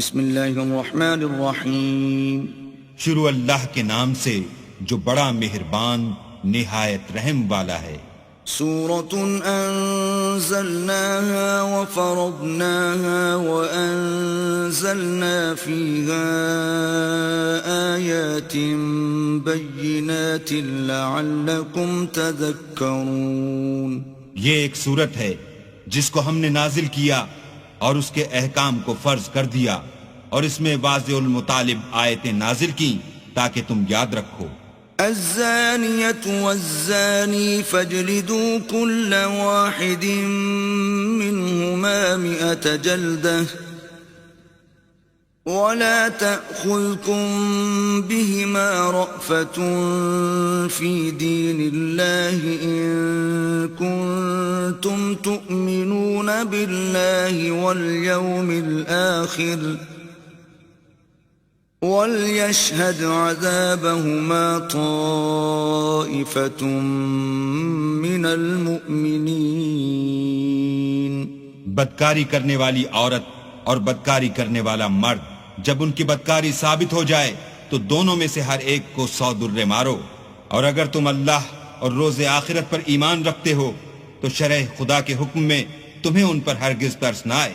بسم اللہ الرحمن الرحیم. شروع اللہ کے نام سے جو بڑا مہربان نہایت رحم والا ہے. سورة أنزلناها وفرضناها وأنزلنا فيها آيات بينات لعلكم تذكرون. یہ ایک سورت ہے جس کو ہم نے نازل کیا اور اس کے احکام کو فرض کر دیا اور اس میں واضح المطالب آیتیں نازل کی تاکہ تم یاد رکھو. الزانية والزاني فاجلدوا كل واحد منهما 100 جلدة ولا تأخذكم بهما رأفة في دين الله إن كنتم تؤمنون بالله واليوم الآخر وَلْيَشْهَدْ عَذَابَهُمَا طَائِفَةٌ مِّنَ الْمُؤْمِنِينَ. بدکاری کرنے والی عورت اور بدکاری کرنے والا مرد جب ان کی بدکاری ثابت ہو جائے تو دونوں میں سے ہر ایک کو 100 درے مارو. اور اگر تم اللہ اور روز آخرت پر ایمان رکھتے ہو تو شرع خدا کے حکم میں تمہیں ان پر ہرگز ترس نہ آئے،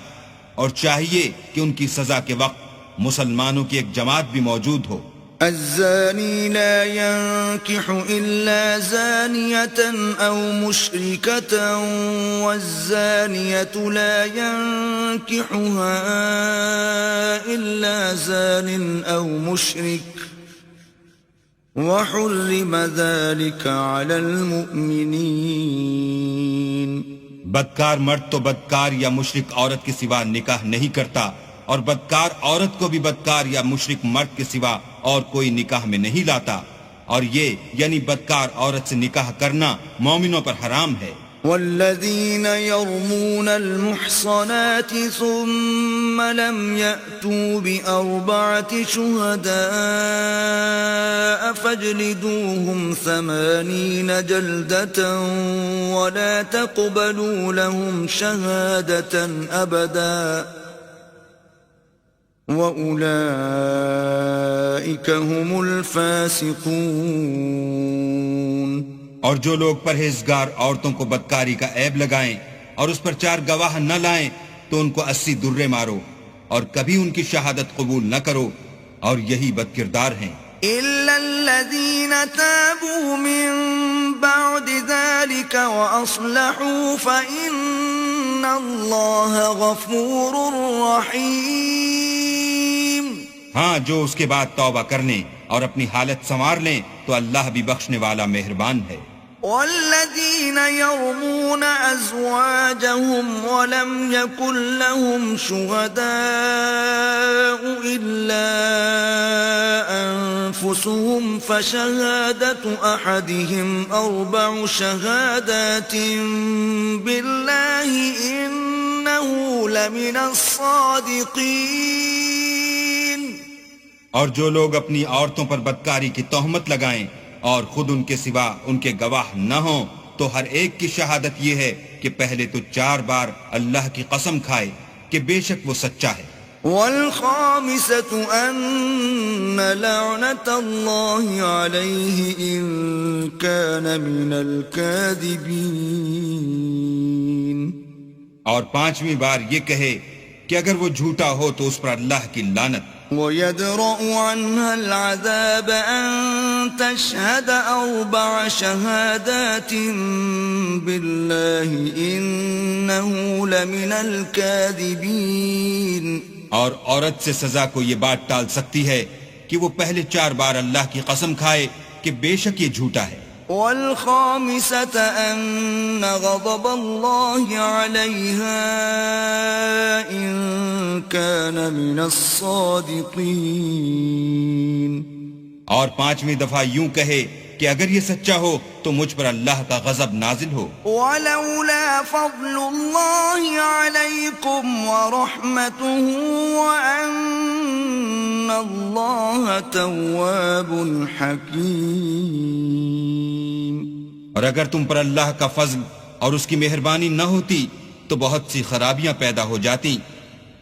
اور چاہیے کہ ان کی سزا کے وقت مسلمانوں کی ایک جماعت بھی موجود ہو. الزانی لا ينكح إلا زانية أو مشركة والزانية لا ينكحها إلا زان أو مشرك وحرم ذلك على المؤمنين. بدکار مرد تو بدکار یا مشرک عورت کے سوا نکاح نہیں کرتا، اور بدکار عورت کو بھی بدکار یا مشرک مرد کے سوا اور کوئی نکاح میں نہیں لاتا، اور یہ یعنی بدکار عورت سے نکاح کرنا مومنوں پر حرام ہے. والذین یرمون المحصنات ثم لم یأتوا بأربعة شهداء فاجلدوهم 80 جلدة ولا تقبلوا لهم شهادة أبدا وَأُولَئِكَ هُمُ الْفَاسِقُونَ. اور جو لوگ پرہیزگار عورتوں کو بدکاری کا عیب لگائیں اور اس پر 4 گواہ نہ لائیں تو ان کو 80 درے مارو اور کبھی ان کی شہادت قبول نہ کرو، اور یہی بدکردار ہیں. إِلَّا الَّذِينَ تَابُوا مِن بَعْدِ ذَلِكَ وَأَصْلَحُوا فَإِنَّ اللَّهَ غَفُورٌ رَّحِيمٌ. ہاں، جو اس کے بعد توبہ کر لیں اور اپنی حالت سنوار لیں تو اللہ بھی بخشنے والا مہربان ہے. والذین یرمون ازواجهم ولم یکن لهم شهداء الا انفسهم فشهادة احدهم 4 شهادات بالله انه لمن الصادقین. اور جو لوگ اپنی عورتوں پر بدکاری کی تہمت لگائیں اور خود ان کے سوا ان کے گواہ نہ ہوں تو ہر ایک کی شہادت یہ ہے کہ پہلے تو 4 بار اللہ کی قسم کھائے کہ بے شک وہ سچا ہے. والخامسة أن لعنة الله عليه إن كان من الكاذبين. اور 5ویں بار یہ کہے کہ اگر وہ جھوٹا ہو تو اس پر اللہ کی لعنت. وَيَدْرَأُ عَنْهَا الْعَذَابَ أَن تَشْهَدَ 4 شَهَادَاتٍ بِاللَّهِ إِنَّهُ لَمِنَ الْكَاذِبِينَ. اور عورت سے سزا کو یہ بات ٹال سکتی ہے کہ وہ پہلے 4 بار اللہ کی قسم کھائے کہ بے شک یہ جھوٹا ہے. والخامسة أن غضب الله عليها إن كان من الصادقين. اور 5ویں دفعہ یوں کہے کہ اگر یہ سچا ہو تو مجھ پر اللہ کا غضب نازل ہو. ولولا فضل الله عليكم ورحمته وأن الله تواب حكيم. اور اگر تم پر اللہ کا فضل اور اس کی مہربانی نہ ہوتی تو بہت سی خرابیاں پیدا ہو جاتی،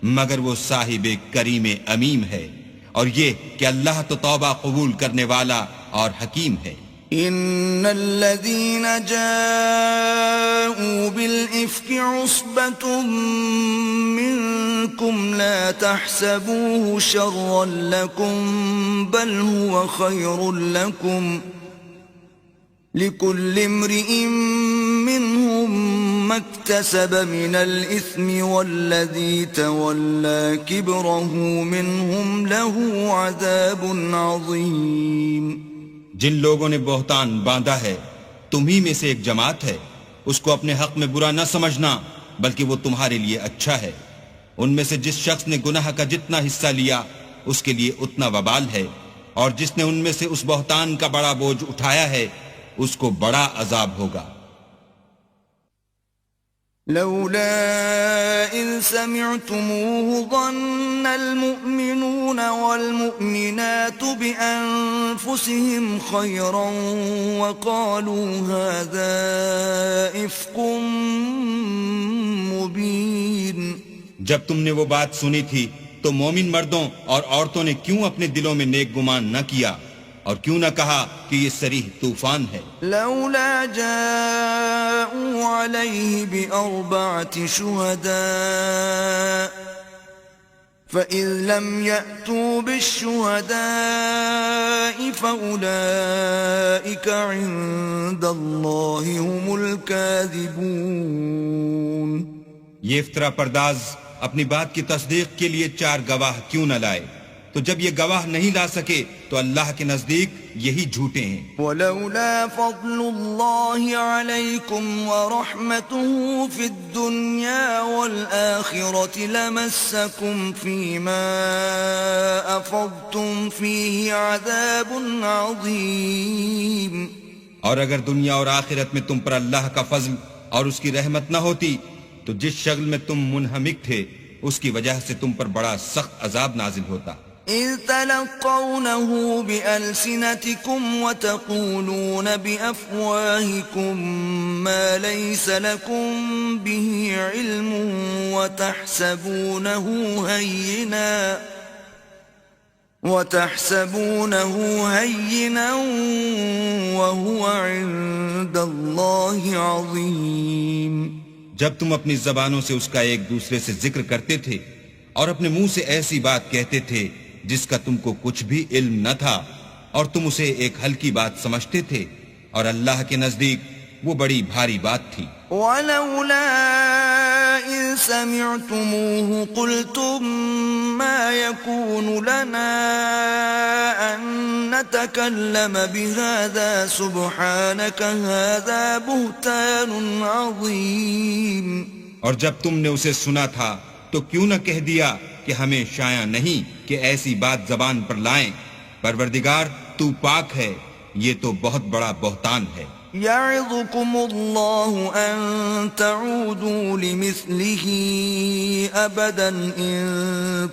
مگر وہ صاحب کریم امیم ہے، اور یہ کہ اللہ تو توبہ قبول کرنے والا اور حکیم ہے۔ إن الذين جاءوا بالإفك عصبة منكم لا تحسبوه شرا لكم بل هو خير لكم لكل امرئ منهم ما اكتسب من الإثم والذي تولى كبره منهم له عذاب عظيم۔ جن لوگوں نے بہتان باندھا ہے تمہی میں سے ایک جماعت ہے، اس کو اپنے حق میں برا نہ سمجھنا بلکہ وہ تمہارے لیے اچھا ہے۔ ان میں سے جس شخص نے گناہ کا جتنا حصہ لیا اس کے لیے اتنا وبال ہے، اور جس نے ان میں سے اس بہتان کا بڑا بوجھ اٹھایا ہے اس کو بڑا عذاب ہوگا۔ لولا إذ سمعتموه ظن المؤمنون والمؤمنات بأنفسهم خيرا وقالوا هذا إفك مبين۔ جب تم نے وہ بات سنی تھی تو مومن مردوں اور عورتوں نے کیوں اپنے دلوں میں نیک گمان نہ کیا اور کیوں نہ کہا کہ یہ صریح طوفان ہے؟ لولا جاءوا عليه بأربعة شهداء فإذ لم يأتوا بالشهداء فأولئك عند الله هم الكاذبون۔ یہ افطرا پرداز اپنی بات کی تصدیق کے لیے 4 گواہ کیوں نہ لائے؟ تو جب یہ گواہ نہیں لا سکے تو اللہ کے نزدیک یہی جھوٹے ہیں۔ ولولا فضل الله عليكم ورحمته في الدنيا والآخرة لمسكم فيما أفضتم فيه عذاب عظيم۔ اور اگر دنیا اور آخرت میں تم پر اللہ کا فضل اور اس کی رحمت نہ ہوتی تو جس شغل میں تم منہمک تھے اس کی وجہ سے تم پر بڑا سخت عذاب نازل ہوتا۔ إذ تلقونه بألسنتكم وتقولون بأفواهكم ما ليس لكم به علم وتحسبونه هينا وهو عند الله عظيم۔ جب تم اپنی زبانوں سے اس کا ایک دوسرے سے ذکر کرتے تھے اور اپنے منہ سے ایسی بات کہتے تھے جس کا تم کو کچھ بھی علم نہ تھا اور تم اسے ایک ہلکی بات سمجھتے تھے، اور اللہ کے نزدیک وہ بڑی بھاری بات تھی۔ وَلَوْلَا إِذْ سَمِعْتُمُوهُ قُلْتُمْ مَا يَكُونُ لَنَا أَن نَّتَكَلَّمَ بِهَذَا سُبْحَانَكَ هَذَا بُهْتَانٌ عَظِيمٌ۔ اور جب تم نے اسے سنا تھا تو کیوں نہ کہہ دیا کہ ہمیں شایع نہیں کہ ایسی بات زبان پر لائیں؟ پروردگار تو پاک ہے، یہ تو بہت بڑا بہتان ہے۔ يعظكم الله أن تعودوا لمثله أبدا إن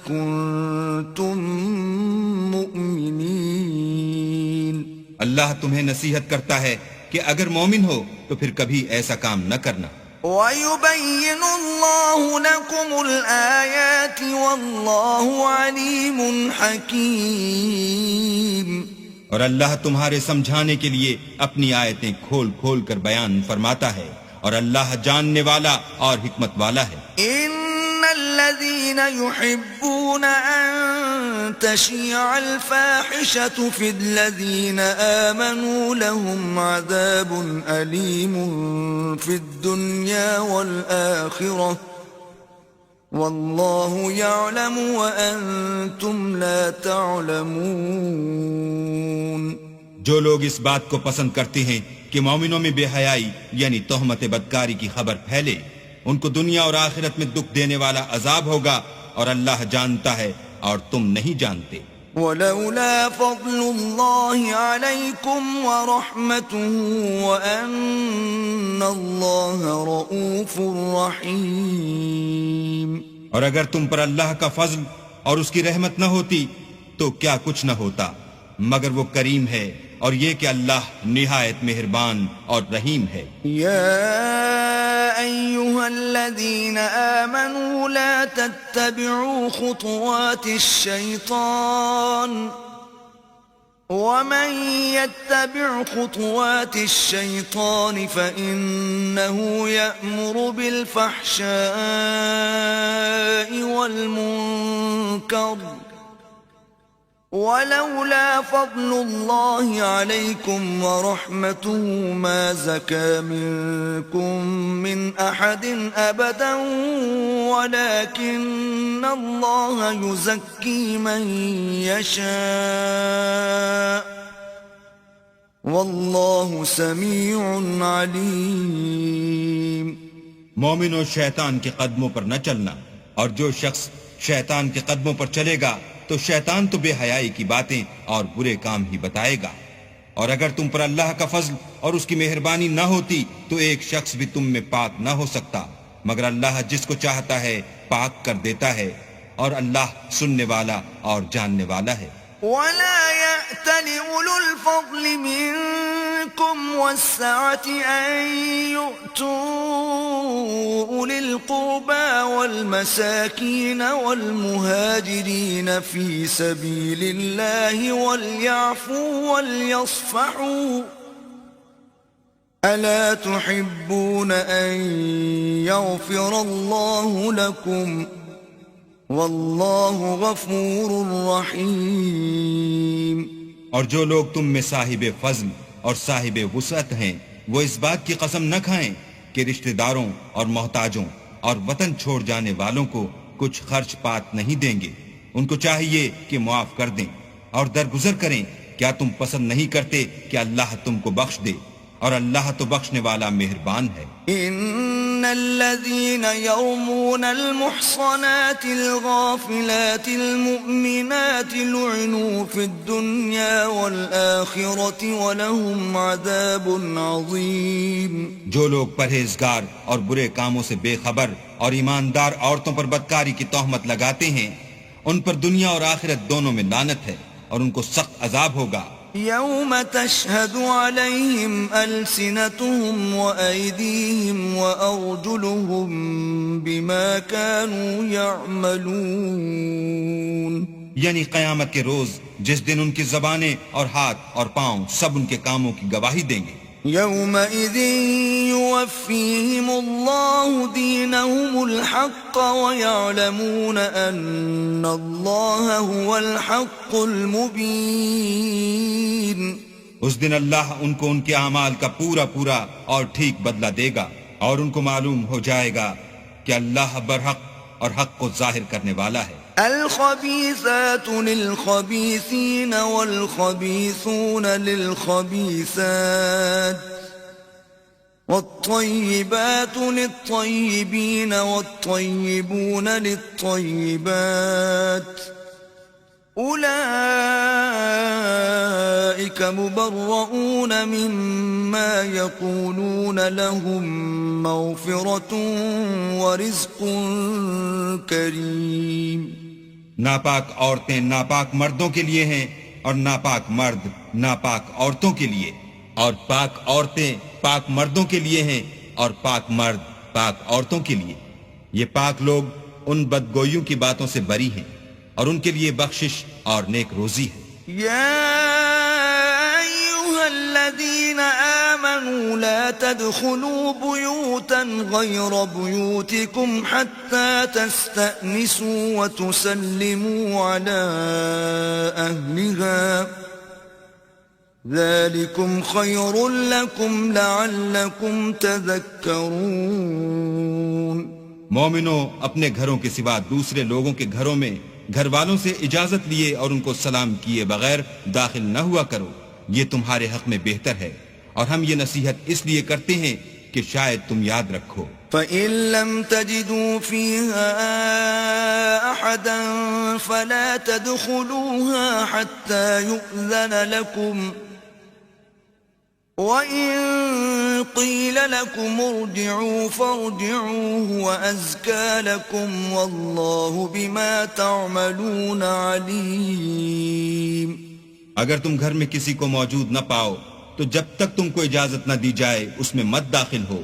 كنتم مؤمنين۔ اللہ تمہیں نصیحت کرتا ہے کہ اگر مومن ہو تو پھر کبھی ایسا کام نہ کرنا۔ وَيُبَيِّنُ اللَّهُ لَكُمُ الْآيَاتِ وَاللَّهُ عَلِيمٌ حَكِيمٌ۔ اور اللہ تمہارے سمجھانے کے لیے اپنی آیتیں کھول کھول کر بیان فرماتا ہے، اور اللہ جاننے والا اور حکمت والا ہے۔ إِنَّ الَّذِينَ يُحِبُّونَ أَن تَشِيعَ الْفَاحِشَةُ فِي الَّذِينَ آمَنُوا لَهُمْ عَذَابٌ أَلِيمٌ فِي الدُّنْيَا وَالْآخِرَةِ واللہ یعلم وانتم لا تعلمون۔ جو لوگ اس بات کو پسند کرتے ہیں کہ مومنوں میں بے حیائی یعنی تہمت بدکاری کی خبر پھیلے، ان کو دنیا اور آخرت میں دکھ دینے والا عذاب ہوگا، اور اللہ جانتا ہے اور تم نہیں جانتے۔ ولولا فضل الله عليكم ورحمته وأن الله رؤوف رحيم۔ اور اگر تم پر اللہ کا فضل اور اس کی رحمت نہ ہوتی تو کیا کچھ نہ ہوتا، مگر وہ کریم ہے، اور یہ کہ اللہ نہایت مہربان اور رحیم ہے۔ یا أيها الذين آمنوا لا تتبعوا خطوات الشيطان ومن يتبع خطوات الشيطان فإنه يأمر بالفحشاء والمنكر ولولا فضل الله عليكم ورحمته ما زكى منكم من أحد أبدا ولكن الله يزكي من يشاء والله سميع عليم. مومنوں شیطان کے قدموں پر نہ چلنا، اور جو شخص شیطان کے قدموں پر چلے گا تو شیطان تو بے حیائی کی باتیں اور برے کام ہی بتائے گا. اور اگر تم پر اللہ کا فضل اور اس کی مہربانی نہ ہوتی تو ایک شخص بھی تم میں پاک نہ ہو سکتا، مگر اللہ جس کو چاہتا ہے پاک کر دیتا ہے، اور اللہ سننے والا اور جاننے والا ہے. ولا يأتل أولو الفضل منكم والسعة أن يؤتوا أولي القربى والمساكين والمهاجرين في سبيل الله وليعفوا وليصفحوا ألا تحبون أن يغفر الله لكم واللہ غفور رحیم. اور جو لوگ تم میں صاحب فضل اور صاحب وسعت ہیں وہ اس بات کی قسم نہ کھائیں کہ رشتہ داروں اور محتاجوں اور وطن چھوڑ جانے والوں کو کچھ خرچ پات نہیں دیں گے. ان کو چاہیے کہ معاف کر دیں اور درگزر کریں. کیا تم پسند نہیں کرتے کہ اللہ تم کو بخش دے؟ اور اللہ تو بخشنے والا مہربان ہے. ان الذين يرمون المحصنات الغافلات المؤمنات لعنوا في الدنيا والآخرة ولهم عذاب عظيم. جو لوگ پرہیزگار اور برے کاموں سے بے خبر اور ایماندار عورتوں پر بدکاری کی تہمت لگاتے ہیں ان پر دنیا اور آخرت دونوں میں لعنت ہے اور ان کو سخت عذاب ہوگا. يوم تشهد عليهم ألسنتهم وأيديهم وأرجلهم بما كانوا يعملون. یعنی قیامت کے روز جس دن ان کی زبانیں اور ہاتھ اور پاؤں سب ان کے کاموں کی گواہی دیں گے. يومئذ يوفيهم الله دينهم الحق ويعلمون أن الله هو الحق المبين. اس دن اللہ ان کو ان کے اعمال کا پورا پورا اور ٹھیک بدلہ دے گا اور ان کو معلوم ہو جائے گا کہ اللہ برحق اور حق کو ظاہر کرنے والا ہے. الخبيثات للخبيثين والخبيثون للخبيثات والطيبات للطيبين والطيبون للطيبات أولئك مبرؤون مما يقولون لهم مغفرة ورزق كريم. ناپاک عورتیں ناپاک مردوں کے لیے ہیں اور ناپاک مرد ناپاک عورتوں کے لیے، اور پاک عورتیں پاک مردوں کے لیے ہیں اور پاک مرد پاک عورتوں کے لیے. یہ پاک لوگ ان بدگوئیوں کی باتوں سے بری ہیں اور ان کے لیے بخشش اور نیک روزی ہے. الذين آمنوا لا تدخلوا بيوتا غير بيوتكم حتى تستأنسوا وتسلموا على أهلها ذلكم خير لكم لعلكم تذكرون. مومنوں اپنے گھروں کے سوا دوسرے لوگوں کے گھروں میں گھر والوں سے اجازت لیے اور ان کو سلام کیے بغیر داخل نہ ہوا کرو، یہ تمہارے حق میں بہتر ہے، اور ہم یہ نصیحت اس لیے کرتے ہیں کہ شاید تم یاد رکھو. فَإِن لَّمْ تَجِدُوا فِيهَا أَحَدًا فَلَا تَدْخُلُوهَا حَتَّى يُؤْذَنَ لَكُمْ وَإِن قِيلَ لَكُمْ ارْجِعُوا فَارْجِعُوا هُوَ أَزْكَىٰ لَكُمْ وَاللَّهُ بِمَا تَعْمَلُونَ عَلِيمٌ. اگر تم گھر میں کسی کو موجود نہ پاؤ تو جب تک تم کو اجازت نہ دی جائے اس میں مت داخل ہو،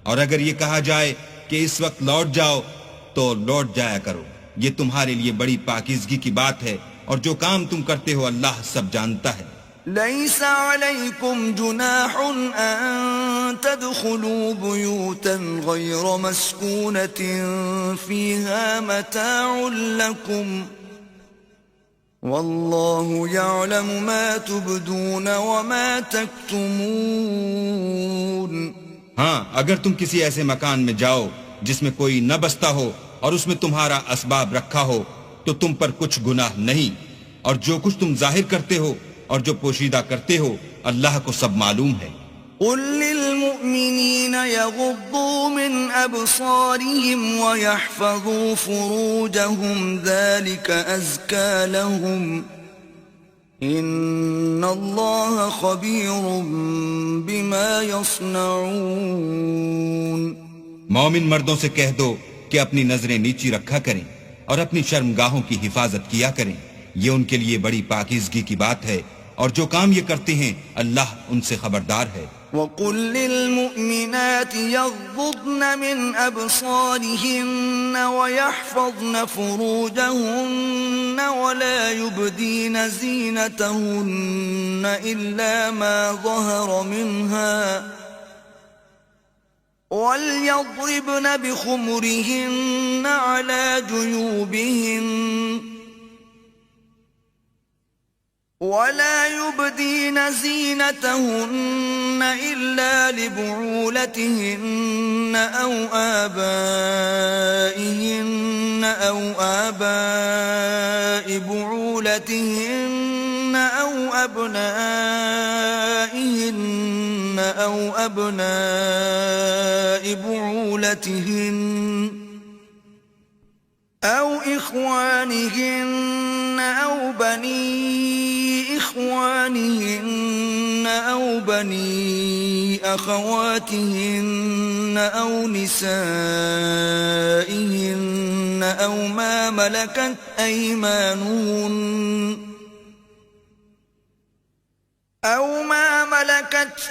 اور اگر یہ کہا جائے کہ اس وقت لوٹ جاؤ تو لوٹ جایا کرو، یہ تمہارے لیے بڑی پاکیزگی کی بات ہے، اور جو کام تم کرتے ہو اللہ سب جانتا ہے۔ ليس عليكم جناح أن تدخلوا بيوتا غير مسكونة فيها متاع لكم والله يعلم ما تبدون وما تكتمون۔ ہاں، اگر تم کسی ایسے مکان میں جاؤ جس میں کوئی نہ بستا ہو اور اس میں تمہارا اسباب رکھا ہو تو تم پر کچھ گناہ نہیں، اور جو کچھ تم ظاہر کرتے ہو اور جو پوشیدہ کرتے ہو اللہ کو سب معلوم ہے۔ قل للمؤمنين يغضوا من أبصارهم ويحفظوا فروجهم ذلك أزكى لهم إن الله خبير بما يصنعون۔ مومن مردوں سے کہہ دو کہ اپنی نظریں نیچی رکھا کریں اور اپنی شرمگاہوں کی حفاظت کیا کریں، یہ ان کے لیے بڑی پاکیزگی کی بات ہے، اور جو کام یہ کرتے ہیں اللہ ان سے خبردار ہے۔ وَقُلْ لِلْمُؤْمِنَاتِ يَغْضُضْنَ مِنْ أَبْصَارِهِنَّ وَيَحْفَظْنَ فُرُوجَهُنَّ وَلَا يُبْدِينَ زِينَتَهُنَّ إِلَّا مَا ظَهَرَ مِنْهَا وَلْيَضْرِبْنَ بِخُمُرِهِنَّ عَلَى جُيُوبِهِنَّ ولا يبدين زينتهن إلا لبعولتهن أو آبائهن أو آباء بعولتهن أو أبنائهن أو أبناء بعولتهن أو إخوانهن أو بني إخوانهن أو بني أخواتهن أو نسائهن أو ما ملكت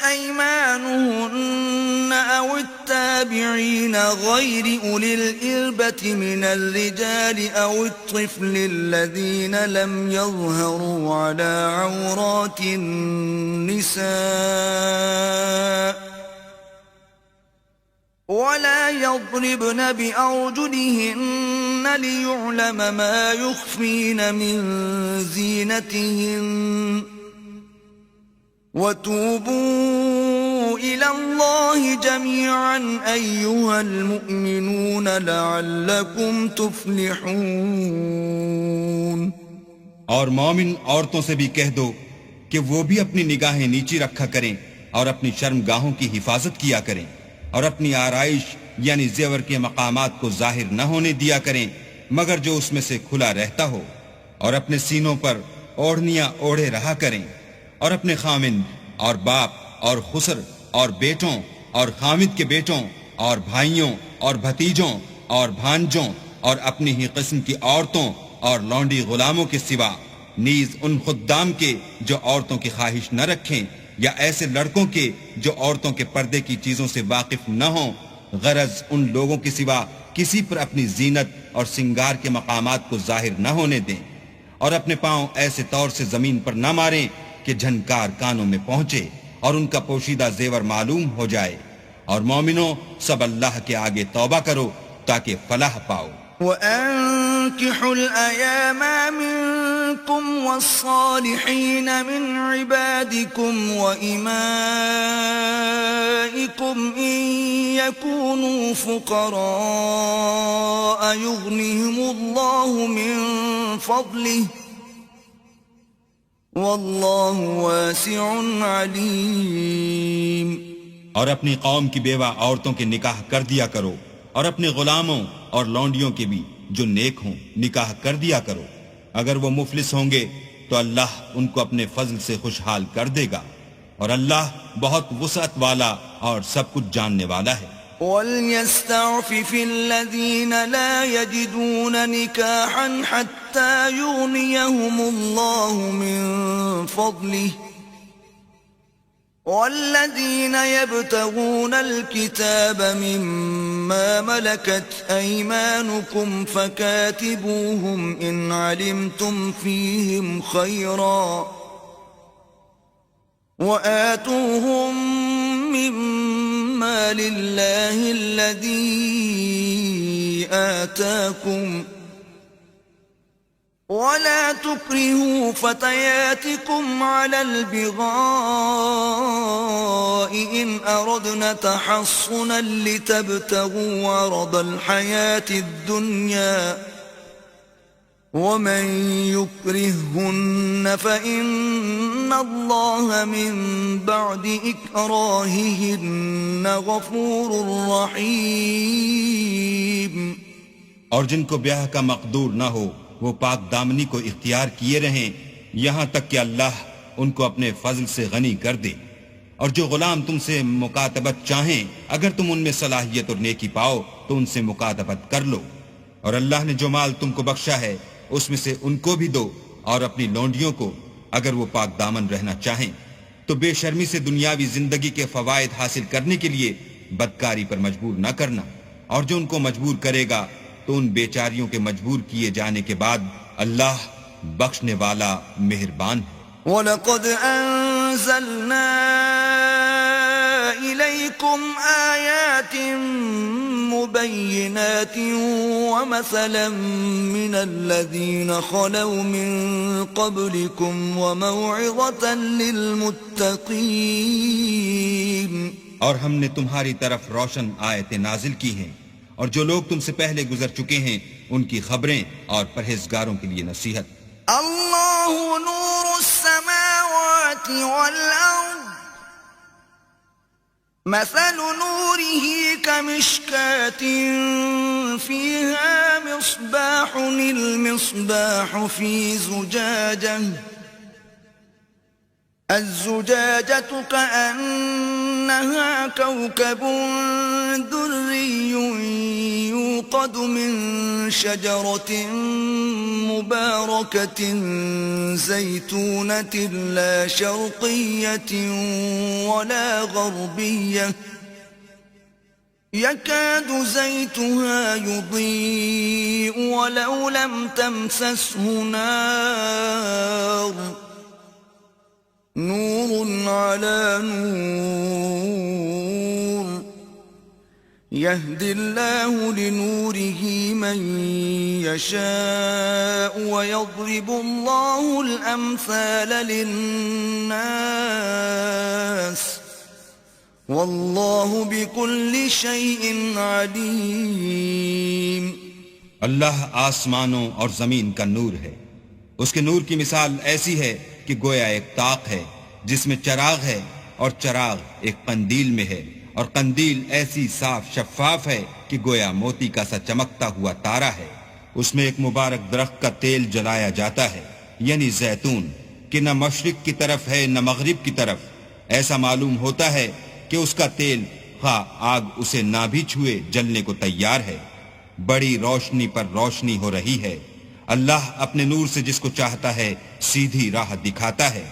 أيمانهن أو التابعين غير أولي الإربة من الرجال أو الطفل الذين لم يظهروا على عورات النساء ولا يضربن بأرجلهن ليعلم ما يخفين من زينتهن وتوبوا إلى الله جميعا أيها المؤمنون لعلكم تفلحون۔ اور مومن عورتوں سے بھی کہہ دو کہ وہ بھی اپنی نگاہیں نیچی رکھا کریں اور اپنی شرمگاہوں کی حفاظت کیا کریں، اور اپنی آرائش یعنی زیور کے مقامات کو ظاہر نہ ہونے دیا کریں مگر جو اس میں سے کھلا رہتا ہو، اور اپنے سینوں پر اوڑھنیاں اوڑھے رہا کریں، اور اپنے خامند اور باپ اور خسر اور بیٹوں اور خامد کے بیٹوں اور بھائیوں اور بھتیجوں اور بھانجوں اور اپنی ہی قسم کی عورتوں اور لونڈی غلاموں کے سوا، نیز ان خدام کے جو عورتوں کی خواہش نہ رکھیں، یا ایسے لڑکوں کے جو عورتوں کے پردے کی چیزوں سے واقف نہ ہوں، غرض ان لوگوں کے سوا کسی پر اپنی زینت اور سنگار کے مقامات کو ظاہر نہ ہونے دیں، اور اپنے پاؤں ایسے طور سے زمین پر نہ ماریں کہ جھنکار کانوں میں پہنچے اور ان کا پوشیدہ زیور معلوم ہو جائے، اور مومنوں سب اللہ کے آگے توبہ کرو تاکہ فلاح پاؤ۔ وَأَنكِحُوا الْأَيَامَ مِنكُمْ وَالصَّالِحِينَ مِنْ عِبَادِكُمْ وَإِمَائِكُمْ إِنْ يَكُونُوا فُقَرَاءَ يُغْنِهِمُ اللَّهُ مِنْ فَضْلِهِ وَاللَّهُ وَاسِعٌ عَلِيمٌ۔ اور اپنی قوم کی بیوہ عورتوں کے نکاح کر دیا کرو، اور اپنے غلاموں اور لونڈیوں کے بھی جو نیک ہوں نکاح کر دیا کرو، اگر وہ مفلس ہوں گے تو اللہ ان کو اپنے فضل سے خوشحال کر دے گا، اور اللہ بہت وسعت والا اور سب کچھ جاننے والا ہے۔ وَلْيَسْتَعْفِفِ الَّذِينَ لَا يَجِدُونَ نِكَاحًا حَتَّى يُغْنِيَهُمُ اللَّهُ مِنْ فَضْلِهِ والذين يبتغون الكتاب مما ملكت أيمانكم فكاتبوهم إن علمتم فيهم خيرا وآتوهم مما لله الذي آتاكم ولا تكرهوا فتياتكم على البغاء إن أردنا تحصنا لتبتغوا عرض الحياة الدنيا ومن يكرههن فإن الله من بعد إكراههن غفور رحيم. اور جن کو بیاہ کا مقدور نہ ہو وہ پاک دامنی کو اختیار کیے رہیں یہاں تک کہ اللہ ان کو اپنے فضل سے غنی کر دے. اور جو غلام تم سے مکاتبت چاہیں اگر تم ان میں صلاحیت اور نیکی پاؤ تو ان سے مکاتبت کر لو. اور اللہ نے جو مال تم کو بخشا ہے اس میں سے ان کو بھی دو اور اپنی لونڈیوں کو اگر وہ پاک دامن رہنا چاہیں. تو بے شرمی سے دنیاوی زندگی کے فوائد حاصل کرنے کے لیے بدکاری پر مجبور نہ کرنا. اور جو ان کو مجبور کرے گا تو ان بیچاریوں کے مجبور کیے جانے کے بعد اللہ بخشنے والا مہربان ہے. وَلَقَدْ أَنزَلْنَا إِلَيْكُمْ آيَاتٍ مُبَيِّنَاتٍ وَمَثَلًا مِّنَ الَّذِينَ خَلَوْا مِن قَبْلِكُمْ وَمَوْعِظَةً لِّلْمُتَّقِينَ. اور ہم نے تمہاری طرف روشن آیتیں نازل کی ہیں اور جو لوگ تم سے پہلے گزر چکے ہیں ان کی خبریں اور پرہیزگاروں کے لیے نصیحت. اللہ نور السماوات والارض مثل نوره كمشكاة فيها مصباح المصباح في زجاجة الزجاجة كأنها كوكب دري يوقد من شجرة مباركة زيتونة لا شرقية ولا غربية يكاد زيتها يضيء ولو لم تمسسه نار نور على نور يهدي الله لنوره من يشاء ويضرب الله الأمثال للناس والله بكل شيء عليم. اللہ آسمانوں اور زمین کا نور ہے. اس کے نور کی مثال ایسی ہے کہ گویا ایک طاق ہے جس میں چراغ ہے اور چراغ ایک قندیل میں ہے اور قندیل ایسی صاف شفاف ہے کہ گویا موتی کا سا چمکتا ہوا تارا ہے. اس میں ایک مبارک درخت کا تیل جلایا جاتا ہے یعنی زیتون کہ نہ مشرق کی طرف ہے نہ مغرب کی طرف. ایسا معلوم ہوتا ہے کہ اس کا تیل خواہ آگ اسے نہ بھی چھوئے جلنے کو تیار ہے. بڑی روشنی پر روشنی ہو رہی ہے. اللہ اپنے نور سے جس کو چاہتا ہے سیدھی راہ دکھاتا ہے.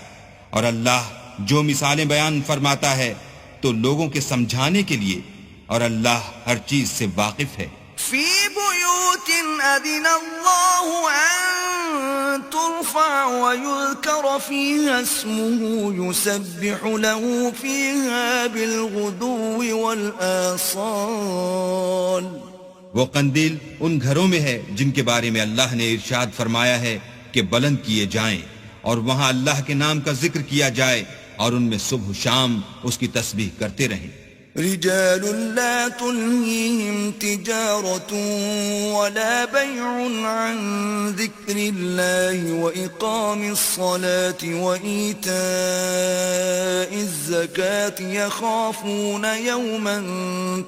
اور اللہ جو مثالیں بیان فرماتا ہے تو لوگوں کے سمجھانے کے لیے اور اللہ ہر چیز سے واقف ہے. فی بیوت اذن اللہ ان ترفع ویذکر فیہا اسمہ یسبح له فیہا بالغدو والآصال. وہ قندیل ان گھروں میں ہے جن کے بارے میں اللہ نے ارشاد فرمایا ہے کہ بلند کیے جائیں اور وہاں اللہ کے نام کا ذکر کیا جائے اور ان میں صبح و شام اس کی تسبیح کرتے رہیں. رجال لا تلهيهم تجارة ولا بيع عن ذكر الله وإقام الصلاة وإيتاء الزكاة يخافون يوما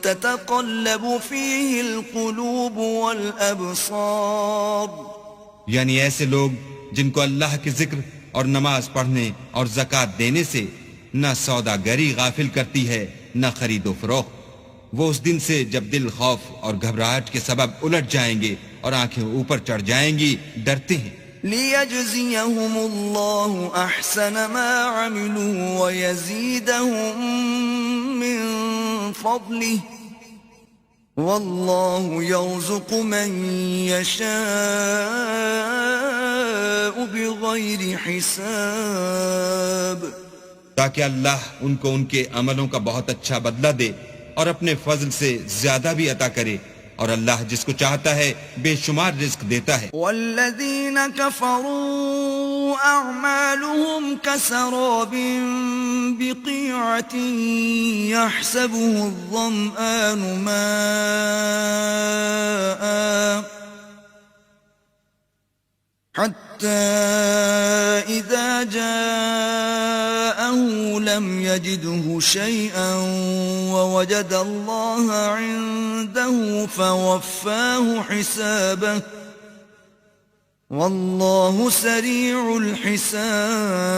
تتقلب فيه القلوب والأبصار. یعنی ایسے لوگ جن کو اللہ کے ذکر اور نماز پڑھنے اور زکوٰۃ دینے سے نہ سوداگری غافل کرتی ہے نہ خرید و فروخت. وہ اس دن سے جب دل خوف اور گھبراہٹ کے سبب الٹ جائیں گے اور آنکھیں اوپر چڑھ جائیں گی ڈرتے ہیں. ليجزيهم الله أحسن ما عملوا ويزيدهم من فضله والله يرزق من يشاء بغير حساب. تاکہ اللہ ان کو ان کے عملوں کا بہت اچھا بدلہ دے اور اپنے فضل سے زیادہ بھی عطا کرے، اور اللہ جس کو چاہتا ہے بے شمار رزق دیتا ہے. والذین کفروا اعمالهم كسراب بقيعة يحسبه الظمآن ماء حتى إذا جاءه لم يجده شيئا ووجد الله عنده فوفاه حسابه والله سريع الحساب.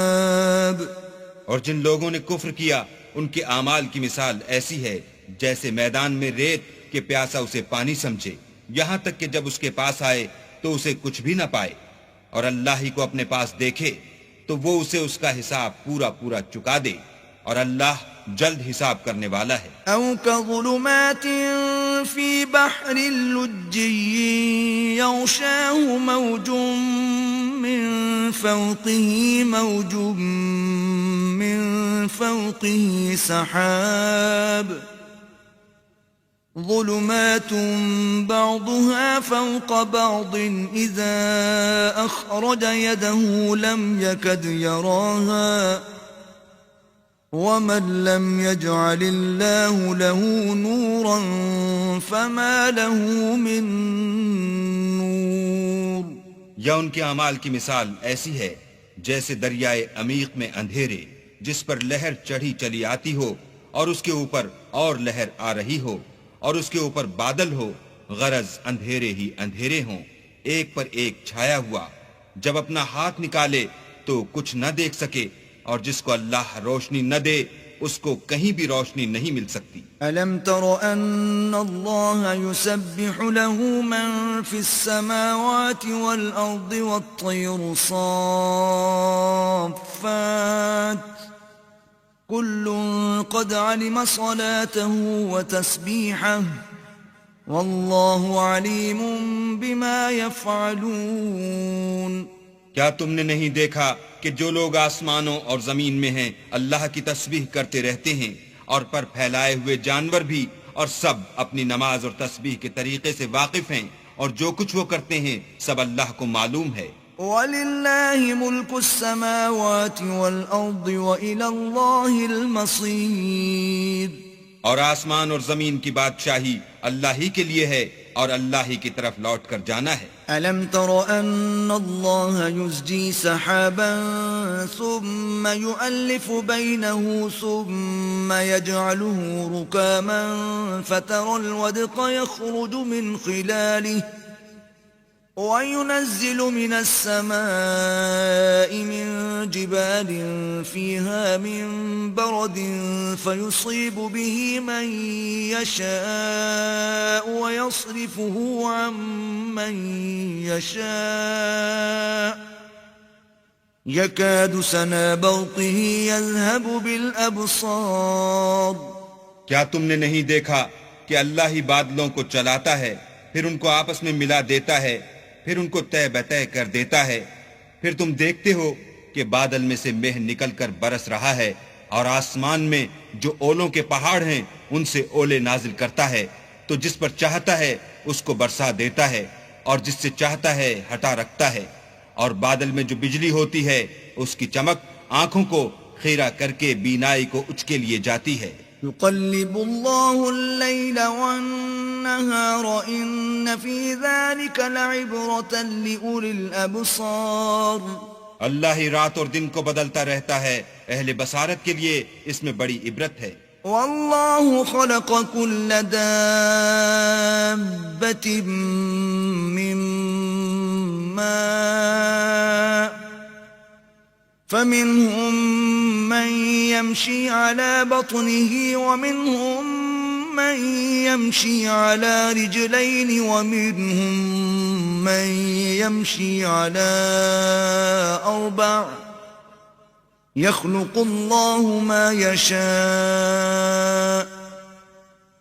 اور جن لوگوں نے کفر کیا ان کے اعمال کی مثال ایسی ہے جیسے میدان میں ریت کہ پیاسا اسے پانی سمجھے، یہاں تک کہ جب اس کے پاس آئے تو اسے کچھ بھی نہ پائے، اور اللہ ہی کو اپنے پاس دیکھے تو وہ اسے اس کا حساب پورا پورا چکا دے، اور اللہ جلد حساب کرنے والا ہے. او كظلمات في بحر لجي يغشاه موج من فوقه موج من فوقه سحاب ظلمات بعضها فوق بعض إذا أخرج يده لم يكد يراها ومن لم يجعل الله له نورا فما له من نور. یا ان کے اعمال کی مثال ایسی ہے جیسے دریائے عمیق میں اندھیرے جس پر لہر چڑھی چلی آتی ہو اور اس کے اوپر اور لہر آ رہی ہو اور اس کے اوپر بادل ہو، غرض اندھیرے ہی اندھیرے ہوں، ایک پر ایک چھایا ہوا، جب اپنا ہاتھ نکالے تو کچھ نہ دیکھ سکے، اور جس کو اللہ روشنی نہ دے اس کو کہیں بھی روشنی نہیں مل سکتی. ألم تر أن الله يسبح له من في السماوات والأرض والطير صافات كل قد علم صلاته وتسبيحه والله عليم بما يفعلون. کیا تم نے نہیں دیکھا کہ جو لوگ آسمانوں اور زمین میں ہیں اللہ کی تسبیح کرتے رہتے ہیں، اور پر پھیلائے ہوئے جانور بھی، اور سب اپنی نماز اور تسبیح کے طریقے سے واقف ہیں، اور جو کچھ وہ کرتے ہیں سب اللہ کو معلوم ہے. وَلِلَّهِ مُلْكُ السَّمَاوَاتِ وَالْأَرْضِ وَإِلَى اللَّهِ الْمَصِيرُ. اور آسمان اور زمین کی بادشاہی اللہ ہی کے لیے ہے اور اللہ ہی کی طرف لوٹ کر جانا ہے. أَلَمْ تَرَ أَنَّ اللَّهَ يُزْجِي سَحَابًا ثُمَّ يُؤَلِّفُ بَيْنَهُ ثُمَّ يَجْعَلُهُ رُكَامًا فَتَرَى الْوَدْقَ يَخْرُجُ مِنْ خِلَالِهِ وَيُنَزِّلُ مِنَ السَّمَاءِ مِنْ جِبَالٍ فِيهَا مِنْ بَرَدٍ فَيُصِيبُ بِهِ مَنْ يَشَاءُ وَيَصْرِفُهُ عَنْ مَنْ يَشَاءُ يَكَادُ سَنَا بَرْقِهِ يَذْهَبُ بِالْأَبْصَارِ. کیا تم نے نہیں دیکھا کہ اللہ ہی بادلوں کو چلاتا ہے، پھر ان کو آپس میں ملا دیتا ہے، پھر ان کو طے بطے کر دیتا ہے، پھر تم دیکھتے ہو کہ بادل میں سے مہ نکل کر برس رہا ہے، اور آسمان میں جو اولوں کے پہاڑ ہیں ان سے اولے نازل کرتا ہے، تو جس پر چاہتا ہے اس کو برسا دیتا ہے، اور جس سے چاہتا ہے ہٹا رکھتا ہے. اور بادل میں جو بجلی ہوتی ہے اس کی چمک آنکھوں کو خیرہ کر کے بینائی کو اچکے لیے جاتی ہے. يقلب الله الليل والنهار إن في ذلك لعبرة لأولي الأبصار. اللہ ہی رات اور دن کو بدلتا رہتا ہے، اہل بصارت کے لیے اس میں بڑی عبرت ہے. والله خلق كل دابة من ماء فمنهم من يمشي على بطنه ومنهم من يمشي على رجلين ومنهم من يمشي على أربع يخلق الله ما يشاء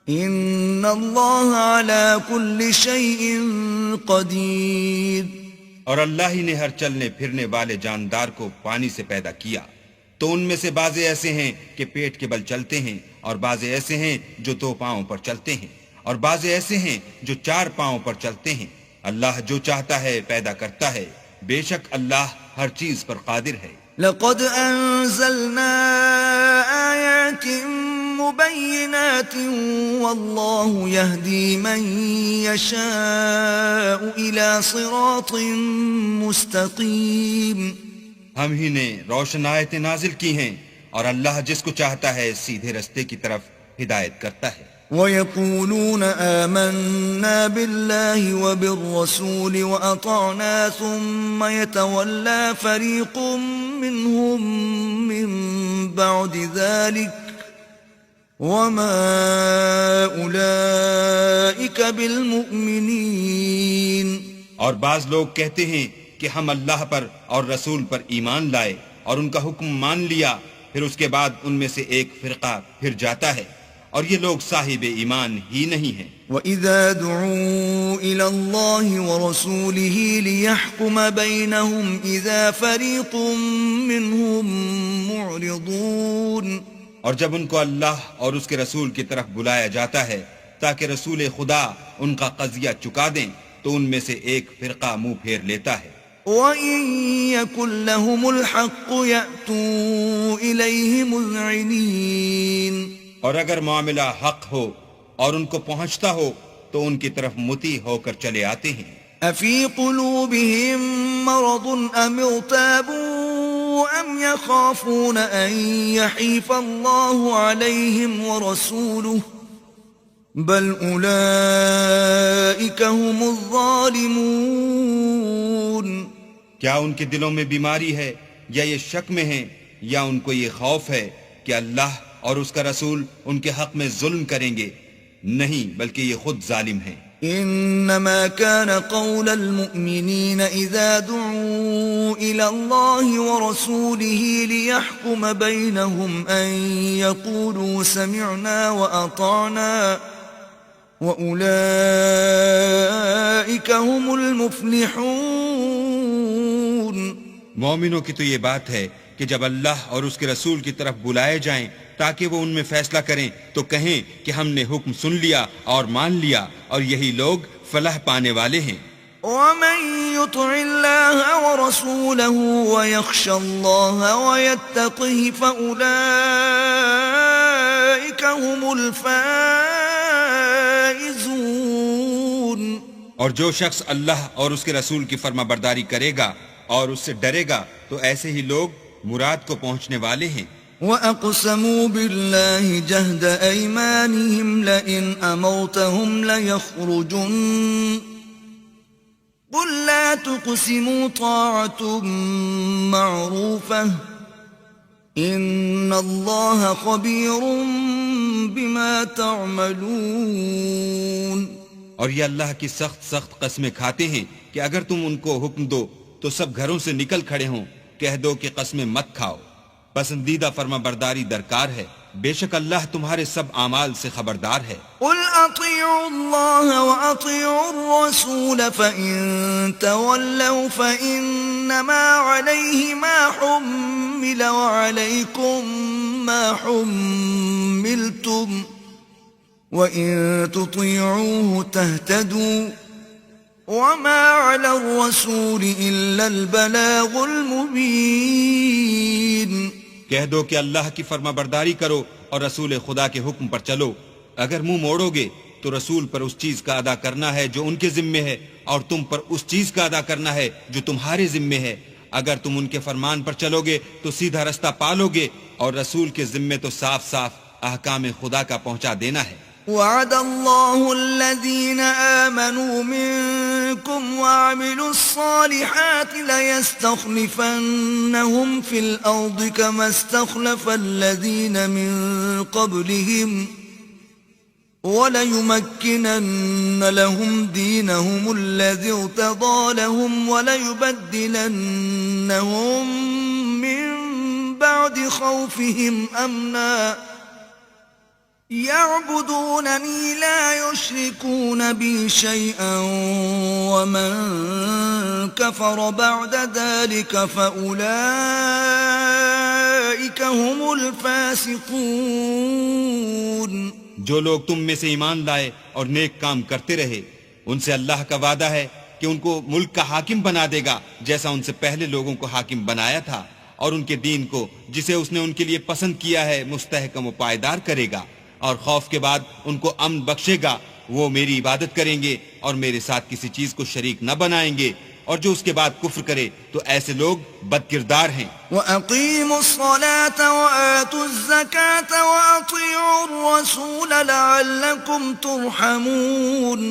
إن الله على كل شيء قدير. اور اللہ ہی نے ہر چلنے پھرنے والے جاندار کو پانی سے پیدا کیا، تو ان میں سے بعضے ایسے ہیں کہ پیٹ کے بل چلتے ہیں، اور بعضے ایسے ہیں جو 2 پاؤں پر چلتے ہیں، اور بعضے ایسے ہیں جو 4 پاؤں پر چلتے ہیں. اللہ جو چاہتا ہے پیدا کرتا ہے، بے شک اللہ ہر چیز پر قادر ہے. لقد أنزلنا آيات مبينات والله يهدي من يشاء إلى صراط مستقيم. ہم ہی نے روشن آیتیں نازل کی ہیں، اور اللہ جس کو چاہتا ہے سیدھے رستے کی طرف ہدایت کرتا ہے. وَيَقُولُونَ آمَنَّا بِاللَّهِ وَبِالرَّسُولِ وَأَطَعْنَا ثُمَّ يَتَوَلَّى فَرِيقٌ مِّنْهُمْ مِّن بَعْدِ ذَلِكَ وَمَا أُولَئِكَ بِالْمُؤْمِنِينَ. اور بعض لوگ کہتے ہیں کہ ہم اللہ پر اور رسول پر ایمان لائے اور ان کا حکم مان لیا، پھر اس کے بعد ان میں سے ایک فرقہ پھر جاتا ہے، اور یہ لوگ صاحب ایمان ہی نہیں ہیں. وَإِذَا دُعُوا إِلَى اللَّهِ وَرَسُولِهِ لِيَحْكُمَ بَيْنَهُمْ إِذَا فَرِيقٌ مِّنْهُمْ مُعْرِضُونَ. اور جب ان کو اللہ اور اس کے رسول کی طرف بلایا جاتا ہے تاکہ رسول خدا ان کا قضیہ چکا دیں، تو ان میں سے ایک فرقہ منہ پھیر لیتا ہے. وَإِن يَكُن لَّهُمُ الْحَقُّ يَأْتُوا إِلَيْهِ مُذْعِنِينَ. اور اگر معاملہ حق ہو اور ان کو پہنچتا ہو تو ان کی طرف مطیع ہو کر چلے آتے ہیں. أَفِي قُلُوبِهِم مَّرَضٌ أَمِ ارْتَابُوا أَمْ يَخَافُونَ أَن يَحِيفَ اللَّهُ عَلَيْهِمْ وَرَسُولُهُ بَلْ أُولَئِكَ هُمُ الظَّالِمُونَ. کیا ان کے دلوں میں بیماری ہے یا یہ شک میں ہیں یا ان کو یہ خوف ہے کہ اللہ اور اس کا رسول ان کے حق میں ظلم کریں گے؟ نہیں، بلکہ یہ خود ظالم ہیں. انما كان قول المؤمنين اذا دعوا الى الله ورسوله ليحكم بينهم ان يقولوا سمعنا واطعنا واولئك هم المفلحون. مومنوں کی تو یہ بات ہے کہ جب اللہ اور اس کے رسول کی طرف بلائے جائیں تاکہ وہ ان میں فیصلہ کریں تو کہیں کہ ہم نے حکم سن لیا اور مان لیا، اور یہی لوگ فلاح پانے والے ہیں. وَمَن يُطِعِ اللَّهَ وَرَسُولَهُ وَيَخْشَ اللَّهَ وَيَتَّقْهِ فَأُولَئِكَ هُمُ الْفَائِزُونَ. اور جو شخص اللہ اور اس کے رسول کی فرما برداری کرے گا اور اس سے ڈرے گا تو ایسے ہی لوگ مراد کو پہنچنے والے ہیں. وَأَقْسَمُوا بِاللَّهِ جَهْدَ أَيْمَانِهِمْ لَئِنْ أَمَرْتَهُمْ لَيَخْرُجُنَّ قُل لَّا تُقْسِمُوا طَاعَةٌ مَّعْرُوفَةٌ إِنَّ اللَّهَ خَبِيرٌ بِمَا تَعْمَلُونَ. اور یہ اللہ کی سخت قسمیں کھاتے ہیں کہ اگر تم ان کو حکم دو تو سب گھروں سے نکل کھڑے ہوں. کہہ دو کہ قسمیں مت کھاؤ، پسندیدہ فرما برداری درکار ہے، بے شک اللہ تمہارے سب اعمال سے خبردار ہے. قل اطیعوا اللہ واطیعوا الرسول فإن تولوا فإنما علیہ ما حمل وعلیکم ما حملتم وإن تطیعوه تهتدوا وما على الرسول إلا البلاغ المبين. کہہ دو کہ اللہ کی فرما برداری کرو اور رسول خدا کے حکم پر چلو. اگر منہ موڑو گے تو رسول پر اس چیز کا ادا کرنا ہے جو ان کے ذمے ہے، اور تم پر اس چیز کا ادا کرنا ہے جو تمہارے ذمے ہے. اگر تم ان کے فرمان پر چلو گے تو سیدھا رستہ پالو گے، اور رسول کے ذمے تو صاف احکام خدا کا پہنچا دینا ہے. وعد الله الذين آمنوا منكم وعملوا الصالحات ليستخلفنهم في الأرض كما استخلف الذين من قبلهم وَلَيُمَكِّنَنَّ لَهُمْ دِينَهُمُ الَّذِي ارْتَضَىٰ لَهُمْ وَلَيُبَدِّلَنَّهُم مِّن بَعْدِ خَوْفِهِمْ أَمْنًا يَعْبُدُونَنِي لَا يُشْرِكُونَ بِي شَيْئًا وَمَن كَفَرَ بَعْدَ ذَلِكَ فَأُولَٰئِكَ هُمُ الْفَاسِقُونَ۔ جو لوگ تم میں سے ایمان لائے اور نیک کام کرتے رہے ان سے اللہ کا وعدہ ہے کہ ان کو ملک کا حاکم بنا دے گا جیسا ان سے پہلے لوگوں کو حاکم بنایا تھا، اور ان کے دین کو جسے اس نے ان کے لیے پسند کیا ہے مستحکم و پائیدار کرے گا، اور خوف کے بعد ان کو امن بخشے گا۔ وہ میری عبادت کریں گے اور میرے ساتھ کسی چیز کو شریک نہ بنائیں گے، اور جو اس کے بعد کفر کرے تو ایسے لوگ بد کردار ہیں۔ وَأَقِيمُوا الصَّلَاةَ وَآتُوا الزَّكَاةَ وَأَطِيعُوا الرَّسُولَ لَعَلَّكُمْ تُرْحَمُونَ۔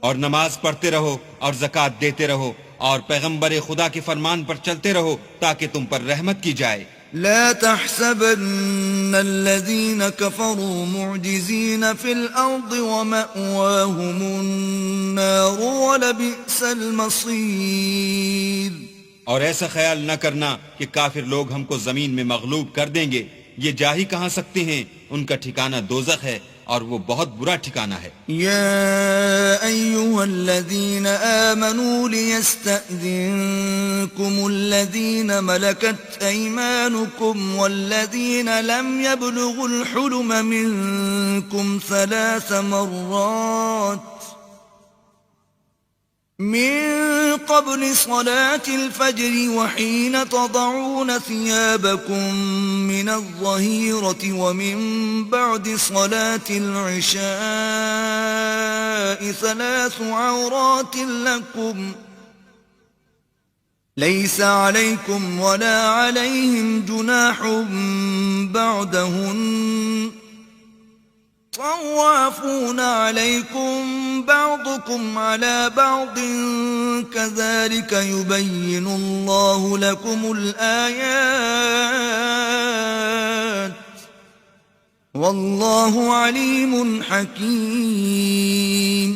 اور نماز پڑھتے رہو اور زکوٰۃ دیتے رہو اور پیغمبر خدا کے فرمان پر چلتے رہو تاکہ تم پر رحمت کی جائے۔ لا تحسبن الذين كفروا معجزين في الأرض ومأواهم النار ولبئس المصير۔ اور ایسا خیال نہ کرنا کہ کافر لوگ ہم کو زمین میں مغلوب کر دیں گے، یہ جا ہی کہاں سکتے ہیں، ان کا ٹھکانہ دوزخ ہے اور وہ بہت برا ٹھکانہ ہے۔ يا أيها الذين آمنوا ليستأذنكم الذين ملكت أيمانكم والذين لم يبلغوا الحلم منكم 3 مرات من قبل صلاة الفجر وحين تضعون ثيابكم من الظهيرة ومن بعد صلاة العشاء 3 عورات لكم ليس عليكم ولا عليهم جناح بعدهن طوافون عليكم بعضكم على بعض كذلك يبين الله لكم الآيات والله عليم حكيم۔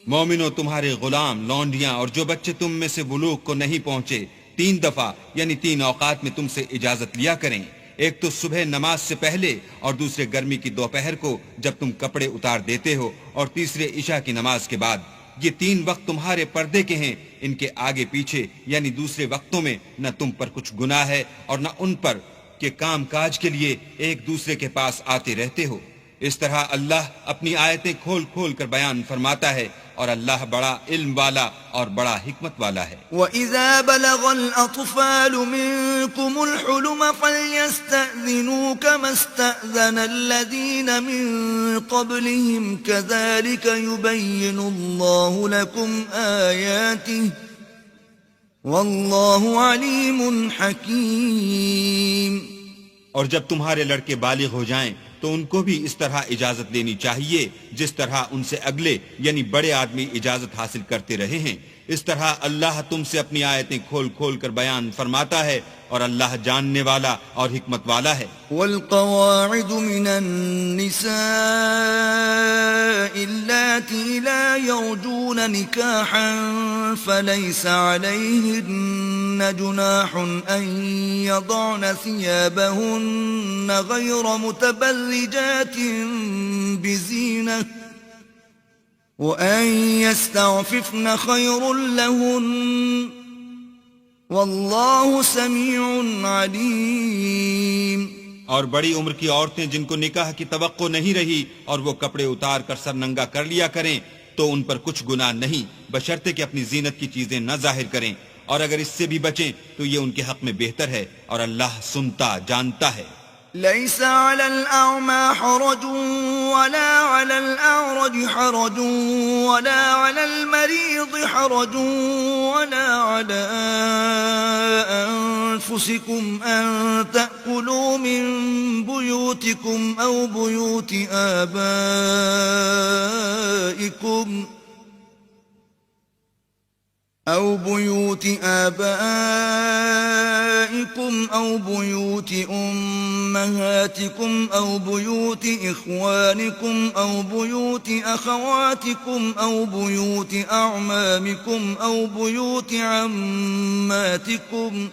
مومنو، تمہارے غلام، لونڈیاں اور جو بچے تم میں سے بلوغ کو نہیں پہنچے 3 دفعہ یعنی 3 اوقات میں تم سے اجازت لیا کریں، ایک تو صبح نماز سے پہلے اور دوسرے گرمی کی دوپہر کو جب تم کپڑے اتار دیتے ہو، اور تیسرے عشاء کی نماز کے بعد۔ یہ 3 وقت تمہارے پردے کے ہیں، ان کے آگے پیچھے یعنی دوسرے وقتوں میں نہ تم پر کچھ گناہ ہے اور نہ ان پر کہ کام کاج کے لیے ایک دوسرے کے پاس آتے رہتے ہو۔ اس طرح اللہ اپنی آیتیں کھول کھول کر بیان فرماتا ہے، اور اللہ بڑا علم والا اور بڑا حکمت والا ہے۔ وَإِذَا بَلَغَ الْأَطْفَالُ مِنكُمُ الْحُلُمَ فَلْيَسْتَأْذِنُوا كَمَا اسْتَأْذَنَ الَّذِينَ مِن قَبْلِهِمْ كَذَلِكَ يُبَيِّنُ اللَّهُ لَكُمْ آيَاتِهِ وَاللَّهُ عَلِيمٌ حَكِيمٌ۔ اور جب تمہارے لڑکے بالغ ہو جائیں تو ان کو بھی اس طرح اجازت لینی چاہیے جس طرح ان سے اگلے یعنی بڑے آدمی اجازت حاصل کرتے رہے ہیں۔ اس طرح اللہ تم سے اپنی آیتیں کھول کھول کر بیان فرماتا ہے، اور اللہ جاننے والا اور حکمت والا ہے۔ والقواعد من النساء اللاتي لا يرجون نكاحا فليس عليهن جناح أن يضعن ثيابهن غير متبرجات بزينة وأن يستعففن خير لهن واللہ سمیع علیم۔ اور بڑی عمر کی عورتیں جن کو نکاح کی توقع نہیں رہی اور وہ کپڑے اتار کر سر ننگا کر لیا کریں تو ان پر کچھ گناہ نہیں، بشرطے کہ اپنی زینت کی چیزیں نہ ظاہر کریں، اور اگر اس سے بھی بچیں تو یہ ان کے حق میں بہتر ہے، اور اللہ سنتا جانتا ہے۔ ليس على الأعمى حرج ولا على الأعرج حرج ولا على المريض حرج ولا على أنفسكم أن تأكلوا من بيوتكم أو بيوت آبائكم آبائكم أو بيوت أمهاتكم أو بيوت إخوانكم أو بيوت أخواتكم أو بيوت أعمامكم أو بيوت عماتكم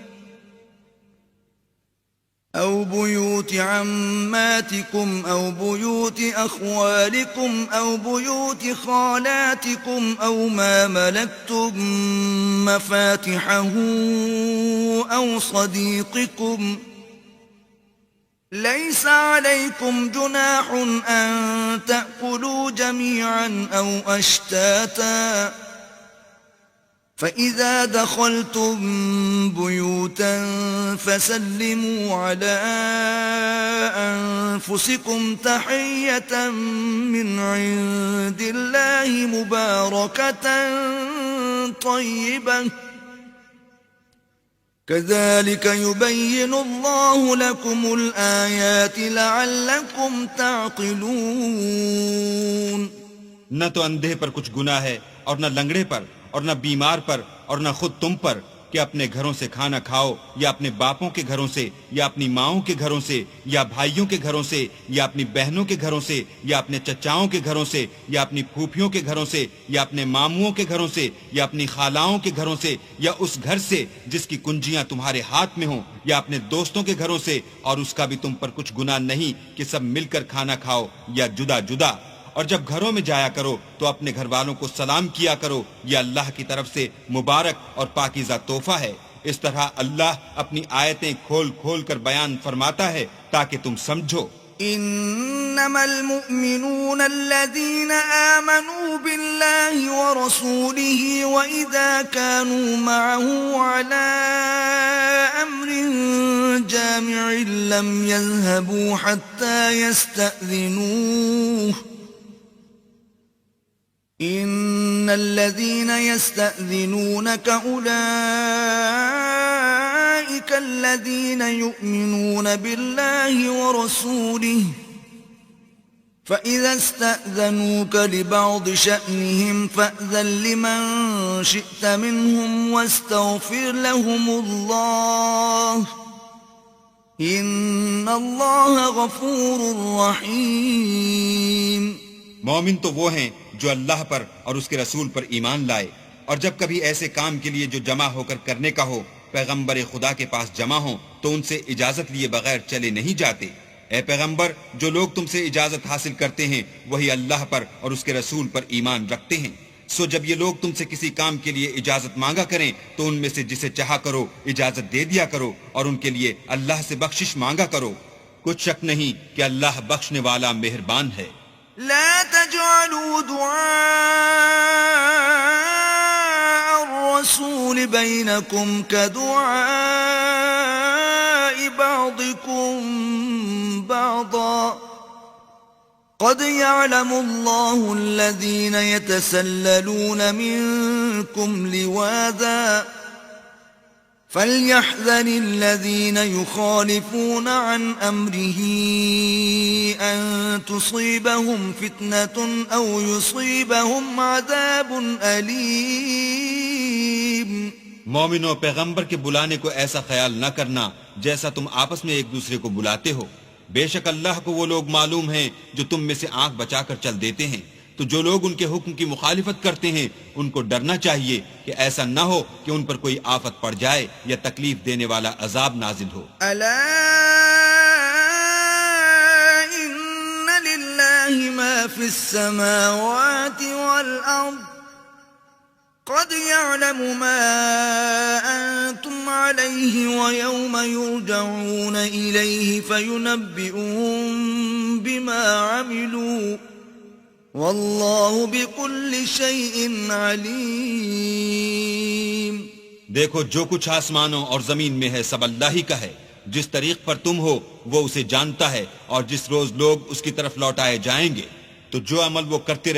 أو بيوت أخوالكم أو بيوت خالاتكم أو ما ملكتم مفاتحه أو صديقكم ليس عليكم جناح أن تأكلوا جميعا أو أشتاتا فإذا دخلتم بيوتا فسلموا على أنفسكم تحية من عند الله مباركة طيبة كذلك يبين الله لكم الآيات لعلكم تعقلون. نہ تو اندھے پر کچھ گناہ ہے اور نہ لنگڑے پر اور نہ بیمار پر اور نہ خود تم پر کہ اپنے گھروں سے کھانا کھاؤ یا اپنے باپوں کے گھروں سے یا اپنی ماؤں کے گھروں سے یا بھائیوں کے گھروں سے یا اپنی بہنوں کے گھروں سے یا اپنے چچاؤں کے گھروں سے یا اپنی پھوپھیوں کے گھروں سے یا اپنے ماموں کے گھروں سے یا اپنی خالاؤں کے گھروں سے یا اس گھر سے جس کی کنجیاں تمہارے ہاتھ میں ہوں یا اپنے دوستوں کے گھروں سے اور اس کا بھی تم پر کچھ گناہ نہیں کہ سب مل کر کھانا کھاؤ یا جدا جدا. اور جب گھروں میں جایا کرو تو اپنے گھر والوں کو سلام کیا کرو، یہ اللہ کی طرف سے مبارک اور پاکیزہ تحفہ ہے. اس طرح اللہ اپنی آیتیں کھول کھول کر بیان فرماتا ہے تاکہ تم سمجھو. انما المؤمنون الذين آمنوا بالله ورسوله واذا كانوا معه على امر جامع لم يذهبوا حتى يستأذنوه ان الذين يستأذنونك اولئك الذين يؤمنون بالله ورسوله فإذا استأذنوك لبعض شأنهم فأذن لمن شئت منهم واستغفر لهم الله إن الله غفور رحيم. مومن تو وہ ہیں جو اللہ پر اور اس کے رسول پر ایمان لائے، اور جب کبھی ایسے کام کے لیے جو جمع ہو کر کرنے کا ہو پیغمبر خدا کے پاس جمع ہوں تو ان سے اجازت لیے بغیر چلے نہیں جاتے. اے پیغمبر، جو لوگ تم سے اجازت حاصل کرتے ہیں وہی اللہ پر اور اس کے رسول پر ایمان رکھتے ہیں. سو جب یہ لوگ تم سے کسی کام کے لیے اجازت مانگا کریں تو ان میں سے جسے چاہا کرو اجازت دے دیا کرو اور ان کے لیے اللہ سے بخشش مانگا کرو. کچھ شک نہیں کہ اللہ بخشنے والا مہربان ہے. لا تجعلوا دعاء الرسول بينكم كدعاء بعضكم بعضا قد يعلم الله الذين يتسللون منكم لواذا فليحذر الذين يخالفون عن أمره أن تصيبهم فتنة أو يصيبهم عذاب أليم. مومنوں، پیغمبر کے بلانے کو ایسا خیال نہ کرنا جیسا تم آپس میں ایک دوسرے کو بلاتے ہو. بے شک اللہ کو وہ لوگ معلوم ہیں جو تم میں سے آنکھ بچا کر چل دیتے ہیں. تو جو لوگ ان کے حکم کی مخالفت کرتے ہیں ان کو ڈرنا چاہیے کہ ایسا نہ ہو کہ ان پر کوئی آفت پڑ جائے یا تکلیف دینے والا عذاب نازل ہو. الا ان للہ ما فی السماوات والارض قد يعلم ما انتم علیہ ویوم یرجعون الیہ فینبئهم بما عملوا واللہ بكل شیء علیم. دیکھو، جو کچھ آسمانوں اور زمین میں ہے سب اللہ ہی کا ہے. جس طریق پر تم ہو وہ اسے جانتا ہے، اور جس روز لوگ اس کی طرف لوٹائے جائیں گے تو جو عمل وہ کرتے